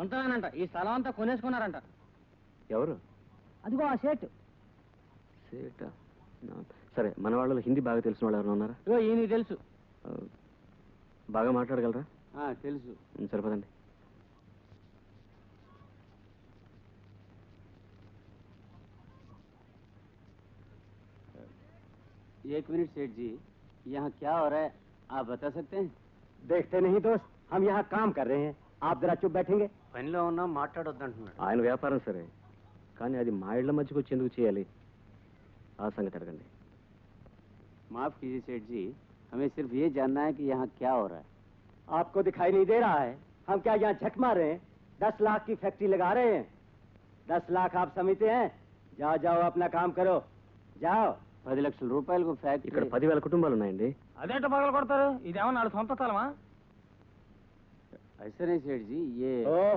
సొంతమేనంట. ఈ స్థలం అంతా కొనేసుకున్నారంట. ఎవరు? అదిగో ఆ సేటు. సేటా? సరే, మన వాళ్ళలో హిందీ బాగా తెలిసిన వాళ్ళు ఎవరైనా ఉన్నారా? ఇగో ఈయనకి తెలుసు. బాగా మాట్లాడగలరా? తెలుసు. సరిపదండి. एक मिनट सेठ जी, यहाँ क्या हो रहा है आप बता सकते हैं? देखते नहीं दोस्त, हम यहाँ काम कर रहे हैं. आप जरा चुप बैठेंगे. పనిలో ఉన్నా మాట్లాడొద్దంటున్నాడు. ఆయన వ్యాపారం సరే, కానీ అది మా ఇళ్ల మధ్యకి వచ్చి ఎందుకు చేయాలి? ఆ సంగతి అడగండి. माफ कीजिए सेठ जी, हमें सिर्फ ये जानना है कि यहाँ क्या हो रहा है. आपको दिखाई नहीं दे रहा है? हम क्या यहाँ झक मार रहे हैं? 10 लाख की फैक्ट्री लगा रहे हैं. 10 लाख आप समझते हैं? जाओ जाओ अपना काम करो, जाओ. 10 లక్షల రూపాయలకు ఫ్యాక్టరీ. ఇక్కడ 10,000 కుటుంబాలు ఉన్నాయండి. అదేంటో పగలు కొడతారు? ఇదేమన్నా సొంత స్థలమా? ऐसा नहीं सेठ जी, ये